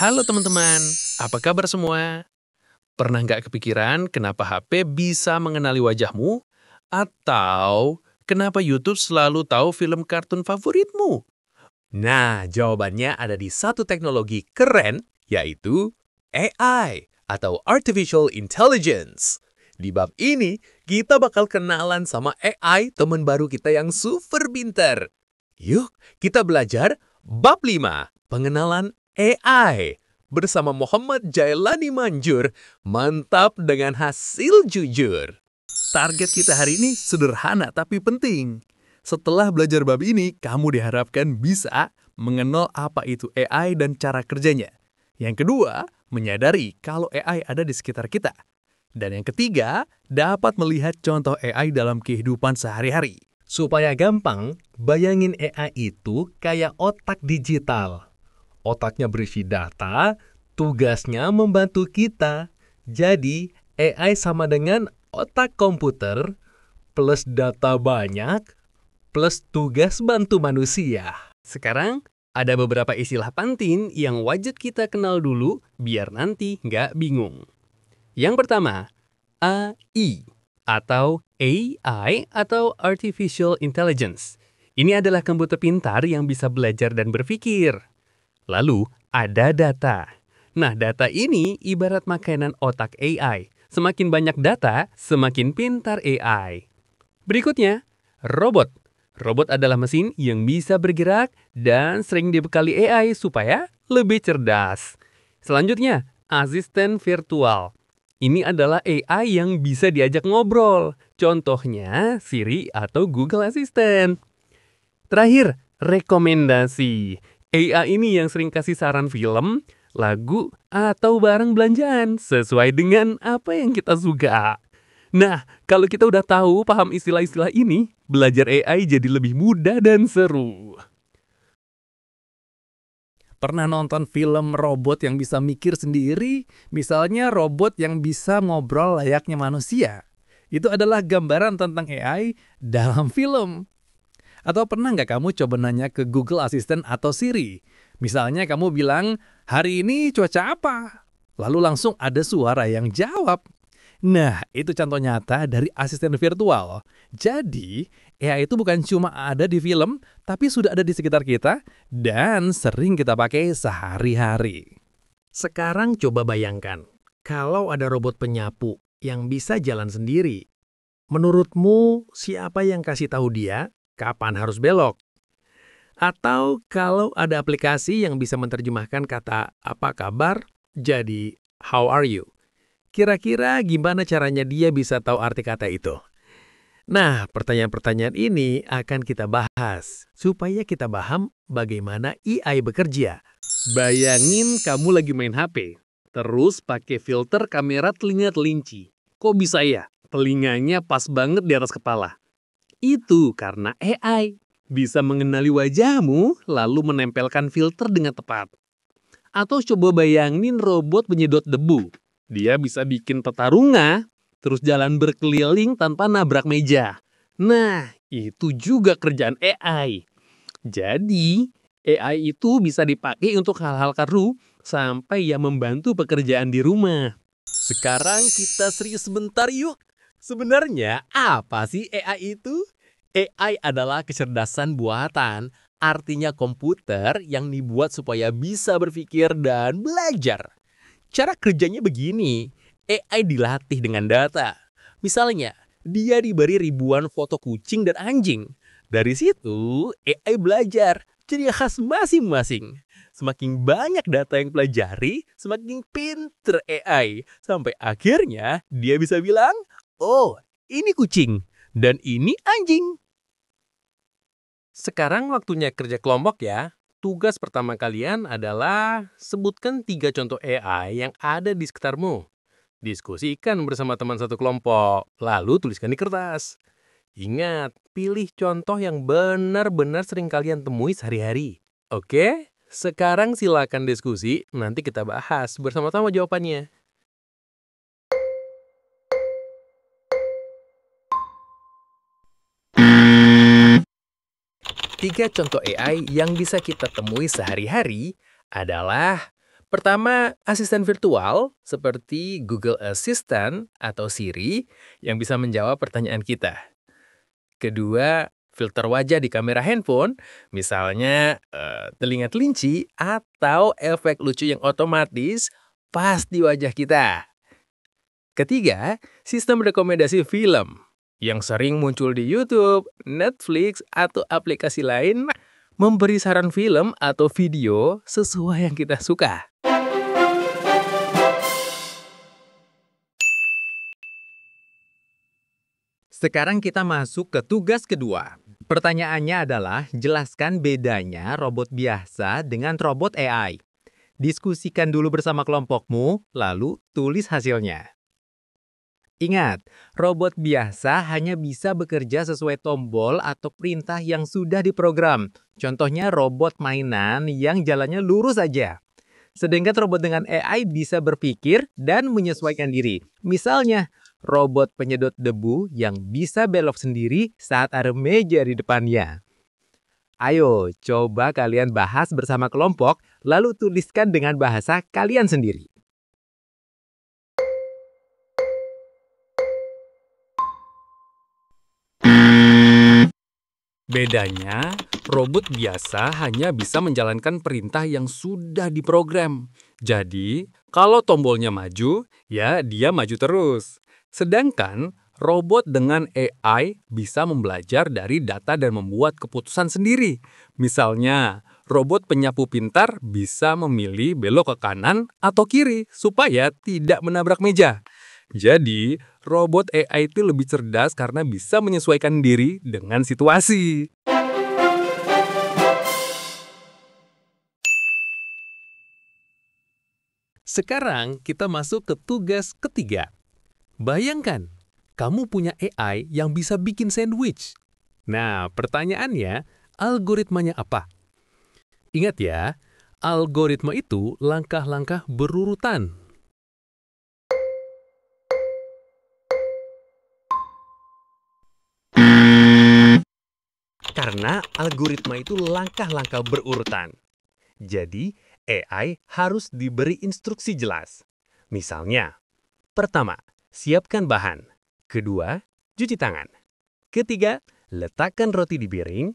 Halo teman-teman, apa kabar semua? Pernah nggak kepikiran kenapa HP bisa mengenali wajahmu? Atau kenapa YouTube selalu tahu film kartun favoritmu? Nah, jawabannya ada di satu teknologi keren, yaitu AI atau Artificial Intelligence. Di bab ini, kita bakal kenalan sama AI, teman baru kita yang super pinter. Yuk, kita belajar bab 5, pengenalan AI. Bersama Muhammad Jailani Manjur, mantap dengan hasil jujur. Target kita hari ini sederhana tapi penting. Setelah belajar bab ini, kamu diharapkan bisa mengenal apa itu AI dan cara kerjanya. Yang kedua, menyadari kalau AI ada di sekitar kita. Dan yang ketiga, dapat melihat contoh AI dalam kehidupan sehari-hari. Supaya gampang, bayangin AI itu kayak otak digital. Otaknya berisi data, tugasnya membantu kita. Jadi, AI sama dengan otak komputer plus data banyak plus tugas bantu manusia. Sekarang, ada beberapa istilah penting yang wajib kita kenal dulu biar nanti nggak bingung. Yang pertama, AI atau AI atau Artificial Intelligence. Ini adalah komputer pintar yang bisa belajar dan berpikir. Lalu, ada data. Nah, data ini ibarat makanan otak AI. Semakin banyak data, semakin pintar AI. Berikutnya, robot. Robot adalah mesin yang bisa bergerak dan sering dibekali AI supaya lebih cerdas. Selanjutnya, asisten virtual. Ini adalah AI yang bisa diajak ngobrol. Contohnya Siri atau Google Assistant. Terakhir, rekomendasi. AI ini yang sering kasih saran film, lagu, atau barang belanjaan sesuai dengan apa yang kita suka. Nah, kalau kita udah tahu paham istilah-istilah ini, belajar AI jadi lebih mudah dan seru. Pernah nonton film robot yang bisa mikir sendiri? Misalnya robot yang bisa ngobrol layaknya manusia. Itu adalah gambaran tentang AI dalam film. Atau pernah nggak kamu coba nanya ke Google Assistant atau Siri? Misalnya kamu bilang, hari ini cuaca apa? Lalu langsung ada suara yang jawab. Nah, itu contoh nyata dari asisten virtual. Jadi, AI itu bukan cuma ada di film, tapi sudah ada di sekitar kita dan sering kita pakai sehari-hari. Sekarang coba bayangkan, kalau ada robot penyapu yang bisa jalan sendiri. Menurutmu siapa yang kasih tahu dia kapan harus belok? Atau kalau ada aplikasi yang bisa menerjemahkan kata apa kabar jadi how are you? Kira-kira gimana caranya dia bisa tahu arti kata itu? Nah, pertanyaan-pertanyaan ini akan kita bahas supaya kita paham bagaimana AI bekerja. Bayangin kamu lagi main HP, terus pakai filter kamera telinga telinci. Kok bisa ya? Telinganya pas banget di atas kepala. Itu karena AI bisa mengenali wajahmu lalu menempelkan filter dengan tepat. Atau coba bayangin robot penyedot debu. Dia bisa bikin tata runga, terus jalan berkeliling tanpa nabrak meja. Nah, itu juga kerjaan AI. Jadi, AI itu bisa dipakai untuk hal-hal seru sampai yang membantu pekerjaan di rumah. Sekarang kita serius sebentar yuk. Sebenarnya apa sih AI itu? AI adalah kecerdasan buatan, artinya komputer yang dibuat supaya bisa berpikir dan belajar. Cara kerjanya begini, AI dilatih dengan data. Misalnya, dia diberi ribuan foto kucing dan anjing. Dari situ, AI belajar ciri khas masing-masing. Semakin banyak data yang pelajari, semakin pinter AI. Sampai akhirnya dia bisa bilang, oh, ini kucing dan ini anjing. Sekarang waktunya kerja kelompok ya. Tugas pertama kalian adalah sebutkan 3 contoh AI yang ada di sekitarmu. Diskusikan bersama teman satu kelompok, lalu tuliskan di kertas. Ingat, pilih contoh yang benar-benar sering kalian temui sehari-hari. Oke? Sekarang silakan diskusi, nanti kita bahas bersama-sama jawabannya. 3 contoh AI yang bisa kita temui sehari-hari adalah Pertama, asisten virtual seperti Google Assistant atau Siri yang bisa menjawab pertanyaan kita. Kedua, filter wajah di kamera handphone, misalnya telinga kelinci atau efek lucu yang otomatis pas di wajah kita. Ketiga, sistem rekomendasi film yang sering muncul di YouTube, Netflix, atau aplikasi lain memberi saran film atau video sesuai yang kita suka. Sekarang kita masuk ke tugas kedua. Pertanyaannya adalah, jelaskan bedanya robot biasa dengan robot AI. Diskusikan dulu bersama kelompokmu, lalu tulis hasilnya. Ingat, robot biasa hanya bisa bekerja sesuai tombol atau perintah yang sudah diprogram. Contohnya robot mainan yang jalannya lurus saja. Sedangkan robot dengan AI bisa berpikir dan menyesuaikan diri. Misalnya, robot penyedot debu yang bisa belok sendiri saat ada meja di depannya. Ayo, coba kalian bahas bersama kelompok, lalu tuliskan dengan bahasa kalian sendiri. Bedanya, robot biasa hanya bisa menjalankan perintah yang sudah diprogram. Jadi, kalau tombolnya maju, ya dia maju terus. Sedangkan, robot dengan AI bisa membelajar dari data dan membuat keputusan sendiri. Misalnya, robot penyapu pintar bisa memilih belok ke kanan atau kiri supaya tidak menabrak meja. Jadi, robot AI itu lebih cerdas karena bisa menyesuaikan diri dengan situasi. Sekarang kita masuk ke tugas ketiga. Bayangkan, kamu punya AI yang bisa bikin sandwich. Nah, pertanyaannya, algoritmanya apa? Ingat ya, algoritma itu langkah-langkah berurutan. Karena algoritma itu langkah-langkah berurutan. Jadi, AI harus diberi instruksi jelas. Misalnya, pertama, siapkan bahan. Kedua, cuci tangan. Ketiga, letakkan roti di piring.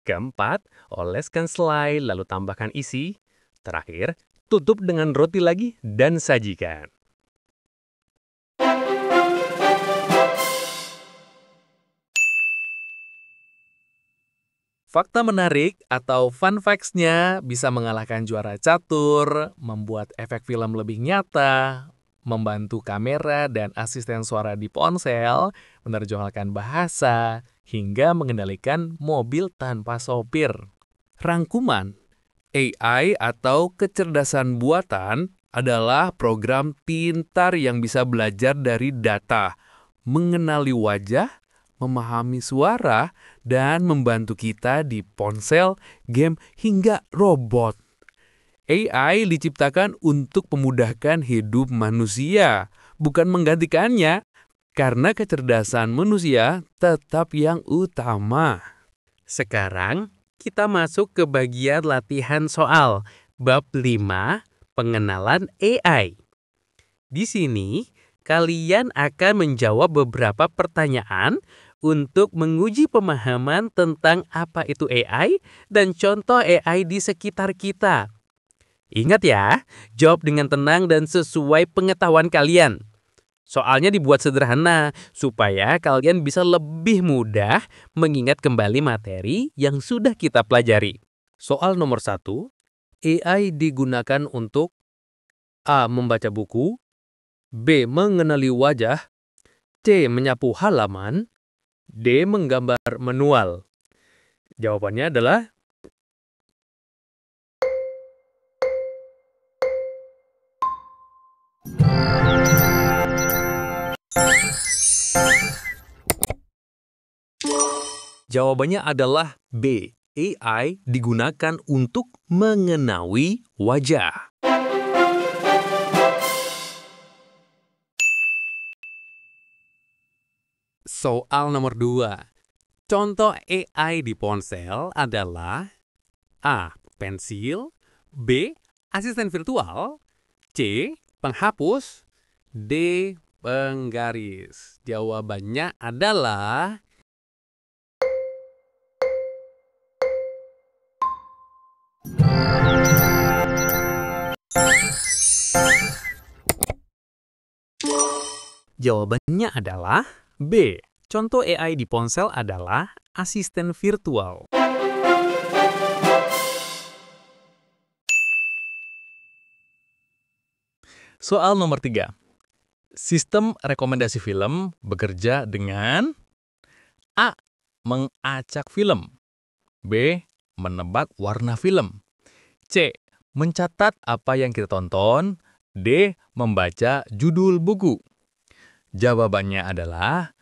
Keempat, oleskan selai lalu tambahkan isi. Terakhir, tutup dengan roti lagi dan sajikan. Fakta menarik atau fun facts-nya bisa mengalahkan juara catur, membuat efek film lebih nyata, membantu kamera dan asisten suara di ponsel, menerjemahkan bahasa, hingga mengendalikan mobil tanpa sopir. Rangkuman, AI atau kecerdasan buatan adalah program pintar yang bisa belajar dari data, mengenali wajah, memahami suara, dan membantu kita di ponsel, game, hingga robot. AI diciptakan untuk memudahkan hidup manusia, bukan menggantikannya, karena kecerdasan manusia tetap yang utama. Sekarang, kita masuk ke bagian latihan soal, bab 5, pengenalan AI. Di sini, kalian akan menjawab beberapa pertanyaan untuk menguji pemahaman tentang apa itu AI dan contoh AI di sekitar kita. Ingat ya, jawab dengan tenang dan sesuai pengetahuan kalian. Soalnya dibuat sederhana supaya kalian bisa lebih mudah mengingat kembali materi yang sudah kita pelajari. Soal nomor 1, AI digunakan untuk A. Membaca buku, B. Mengenali wajah, C. Menyapu halaman, D. Menggambar manual. Jawabannya adalah B. AI digunakan untuk mengenali wajah. Soal nomor 2. Contoh AI di ponsel adalah A. Pensil, B. Asisten virtual, C. Penghapus. D. Penggaris. Jawabannya adalah jawabannya adalah B. Contoh AI di ponsel adalah asisten virtual. Soal nomor 3. Sistem rekomendasi film bekerja dengan A. Mengacak film. B. Menebak warna film. C. Mencatat apa yang kita tonton. D. Membaca judul buku. Jawabannya adalah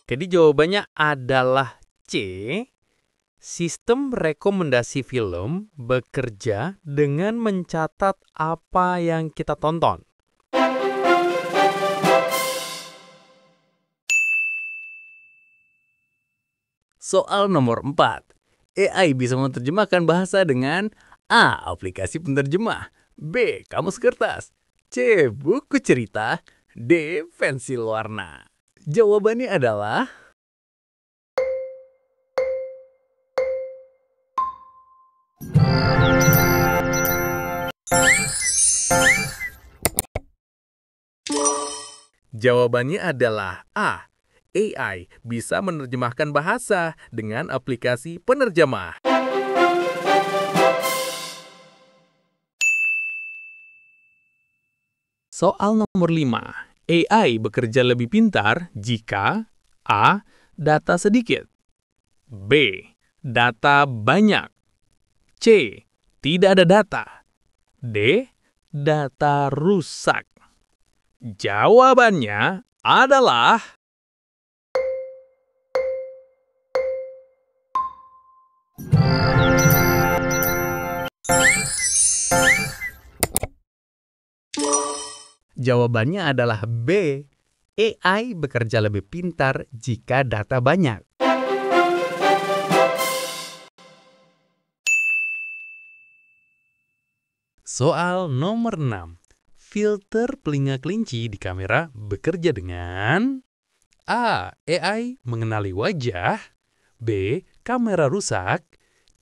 Jadi jawabannya adalah C. Sistem rekomendasi film bekerja dengan mencatat apa yang kita tonton. Soal nomor 4. AI bisa menerjemahkan bahasa dengan A. Aplikasi penerjemah. B. Kamus kertas. C. Buku cerita. D. Pensil warna. Jawabannya adalah Jawabannya adalah A. AI bisa menerjemahkan bahasa dengan aplikasi penerjemah. Soal nomor 5. AI bekerja lebih pintar jika A. Data sedikit. B. Data banyak. C. Tidak ada data. D. Data rusak. Jawabannya adalah Jawabannya adalah B. AI bekerja lebih pintar jika data banyak. Soal nomor 6. Filter telinga kelinci di kamera bekerja dengan A. AI mengenali wajah. B. Kamera rusak.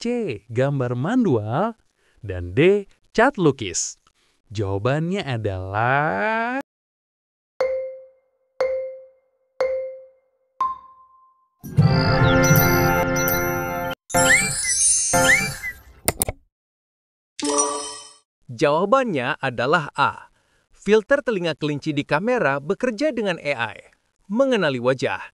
C. Gambar manual. Dan D. Cat lukis. Jawabannya adalah Jawabannya adalah A. Filter telinga kelinci di kamera bekerja dengan AI, mengenali wajah.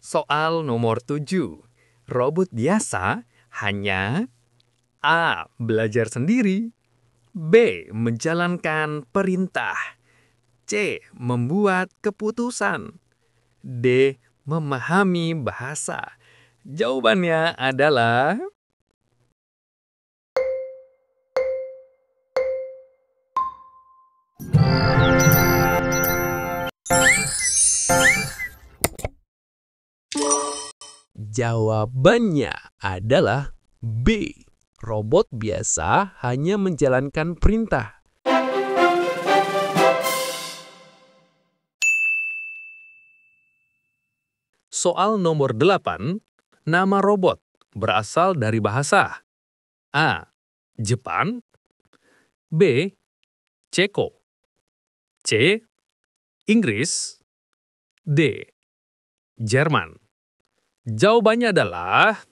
soal nomor 7. Robot biasa hanya A. Belajar sendiri. B. Menjalankan perintah. C. Membuat keputusan. D. Memahami bahasa. Jawabannya adalah Jawabannya adalah B. Robot biasa hanya menjalankan perintah. Soal nomor 8. Nama robot berasal dari bahasa A. Jepang. B. Ceko. C. Inggris. D. Jerman. Jawabannya adalah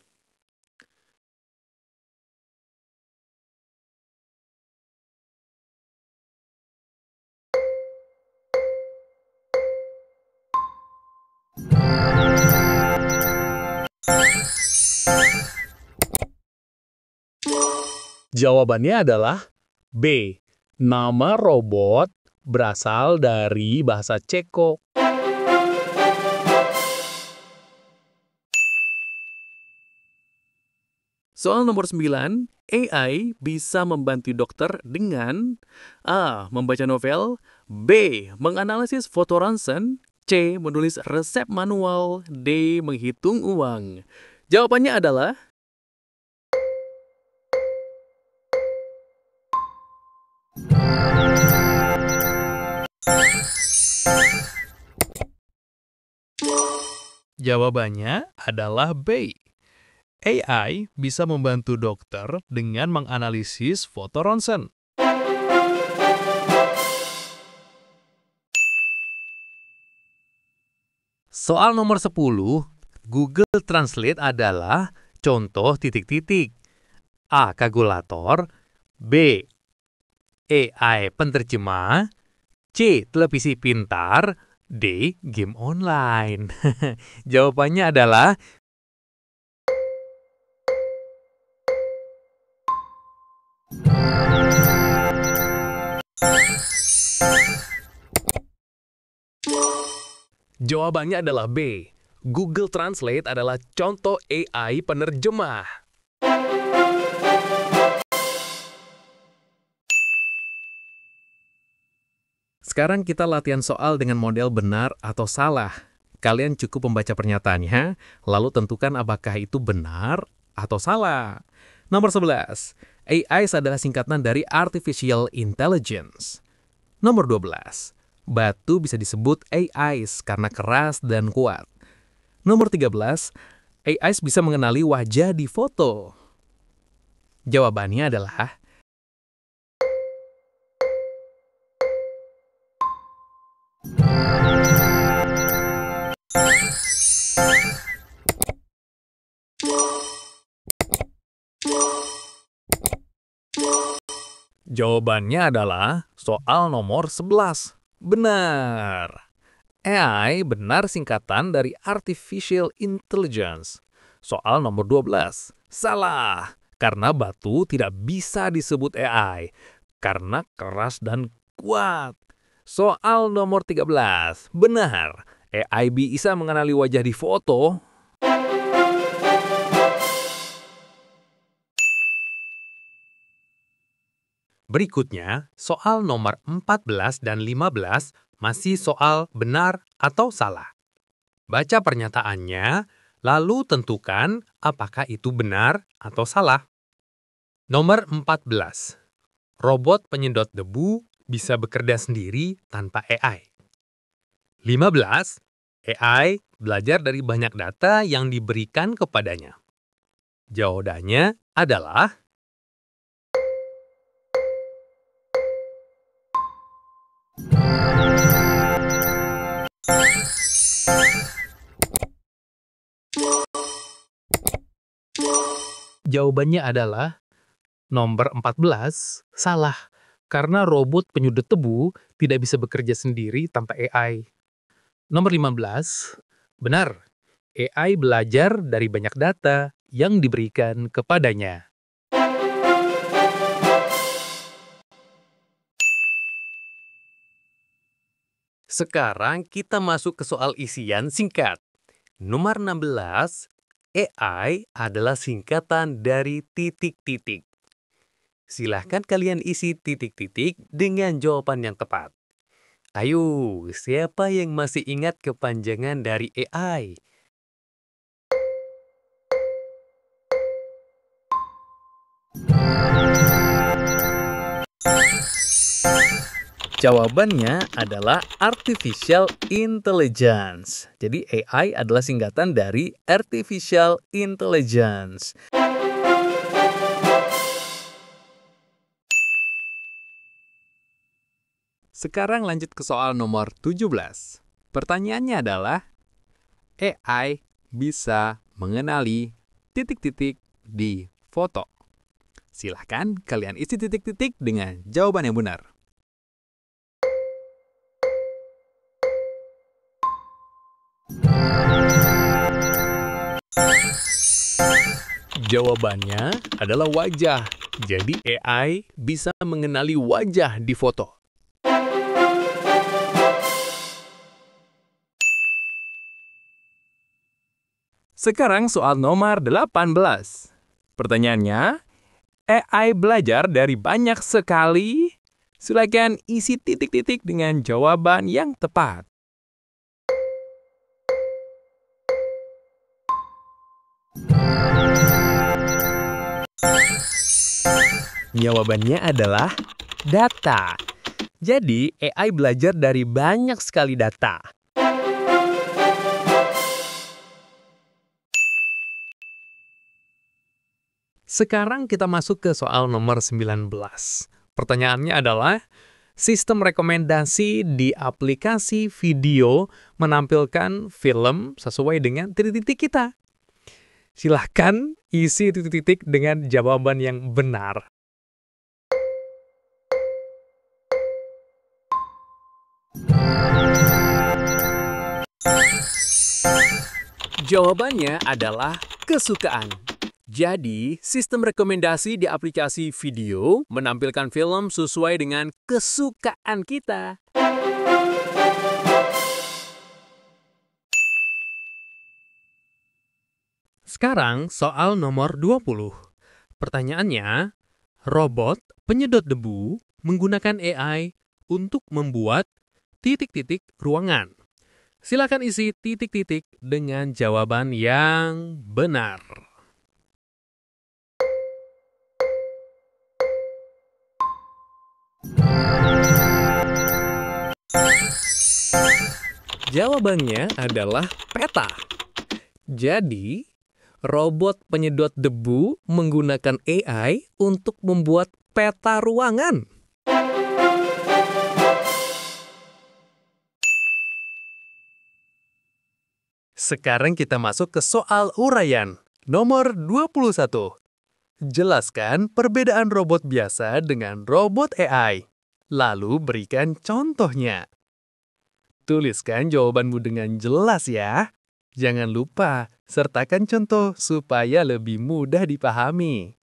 Jawabannya adalah B. Nama robot berasal dari bahasa Ceko. Soal nomor 9, AI bisa membantu dokter dengan A. Membaca novel, B. Menganalisis foto ronsen, C. Menulis resep manual, D. Menghitung uang. Jawabannya adalah Jawabannya adalah B. AI bisa membantu dokter dengan menganalisis foto ronsen. Soal nomor 10, Google Translate adalah contoh titik-titik. A. Kalkulator, B. AI penerjemah, C. Televisi pintar, D. Game online. Jawabannya adalah Jawabannya adalah B. Google Translate adalah contoh AI penerjemah. Sekarang kita latihan soal dengan model benar atau salah. Kalian cukup membaca pernyataannya, lalu tentukan apakah itu benar atau salah. Nomor 11. AI adalah singkatan dari Artificial Intelligence. Nomor 12. Batu bisa disebut AI karena keras dan kuat. Nomor 13. AI bisa mengenali wajah di foto. Jawabannya adalah Jawabannya adalah soal nomor 11. Benar. AI benar singkatan dari Artificial Intelligence. Soal nomor 12. Salah. Karena batu tidak bisa disebut AI. Karena keras dan kuat. Soal nomor 13. Benar. AI bisa mengenali wajah di foto. berikutnya, soal nomor 14 dan 15 masih soal benar atau salah. Baca pernyataannya, lalu tentukan apakah itu benar atau salah. Nomor 14. Robot penyedot debu bisa bekerja sendiri tanpa AI. 15. AI belajar dari banyak data yang diberikan kepadanya. Jawabannya adalah Jawabannya adalah nomor 14, salah. Karena robot penyedot debu tidak bisa bekerja sendiri tanpa AI. Nomor 15, benar. AI belajar dari banyak data yang diberikan kepadanya. Sekarang kita masuk ke soal isian singkat. Nomor 16, AI adalah singkatan dari titik-titik. Silahkan kalian isi titik-titik dengan jawaban yang tepat. Ayo, siapa yang masih ingat kepanjangan dari AI? Jawabannya adalah Artificial Intelligence. Jadi AI adalah singkatan dari Artificial Intelligence. Sekarang lanjut ke soal nomor 17. Pertanyaannya adalah, AI bisa mengenali titik-titik di foto. Silahkan kalian isi titik-titik dengan jawaban yang benar. Jawabannya adalah wajah. Jadi AI bisa mengenali wajah di foto. Sekarang soal nomor 18. Pertanyaannya, AI belajar dari banyak sekali. Silakan isi titik-titik dengan jawaban yang tepat. Jawabannya adalah data. Jadi, AI belajar dari banyak sekali data. Sekarang kita masuk ke soal nomor 19. Pertanyaannya adalah, sistem rekomendasi di aplikasi video menampilkan film sesuai dengan titik-titik kita. Silahkan isi titik-titik dengan jawaban yang benar. Jawabannya adalah kesukaan. Jadi, sistem rekomendasi di aplikasi video menampilkan film sesuai dengan kesukaan kita. Sekarang soal nomor 20. Pertanyaannya, robot penyedot debu menggunakan AI untuk membuat titik-titik ruangan. Silakan isi titik-titik dengan jawaban yang benar. Jawabannya adalah peta. Jadi, robot penyedot debu menggunakan AI untuk membuat peta ruangan. Sekarang kita masuk ke soal uraian. Nomor 21. Jelaskan perbedaan robot biasa dengan robot AI. Lalu berikan contohnya. Tuliskan jawabanmu dengan jelas ya. Jangan lupa, sertakan contoh supaya lebih mudah dipahami.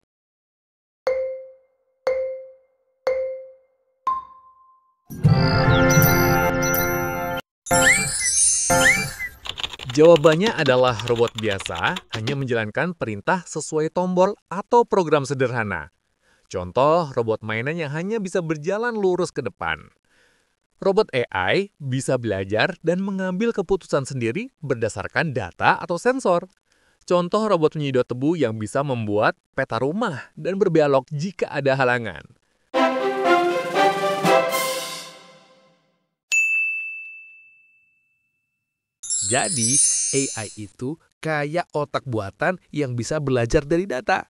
Jawabannya adalah robot biasa hanya menjalankan perintah sesuai tombol atau program sederhana. Contoh, robot mainan yang hanya bisa berjalan lurus ke depan. Robot AI bisa belajar dan mengambil keputusan sendiri berdasarkan data atau sensor. Contoh robot penyedot debu yang bisa membuat peta rumah dan berbelok jika ada halangan. Jadi, AI itu kayak otak buatan yang bisa belajar dari data.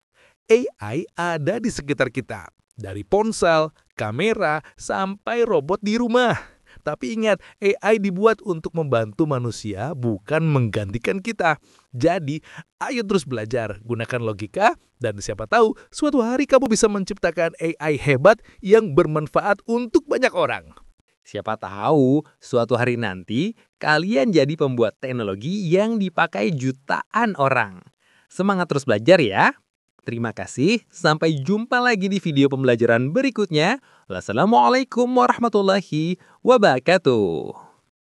AI ada di sekitar kita, dari ponsel, kamera, sampai robot di rumah. Tapi ingat, AI dibuat untuk membantu manusia, bukan menggantikan kita. Jadi, ayo terus belajar, gunakan logika, dan siapa tahu suatu hari kamu bisa menciptakan AI hebat yang bermanfaat untuk banyak orang. Siapa tahu suatu hari nanti kalian jadi pembuat teknologi yang dipakai jutaan orang. Semangat terus belajar ya. Terima kasih, sampai jumpa lagi di video pembelajaran berikutnya. Wassalamualaikum warahmatullahi wabarakatuh.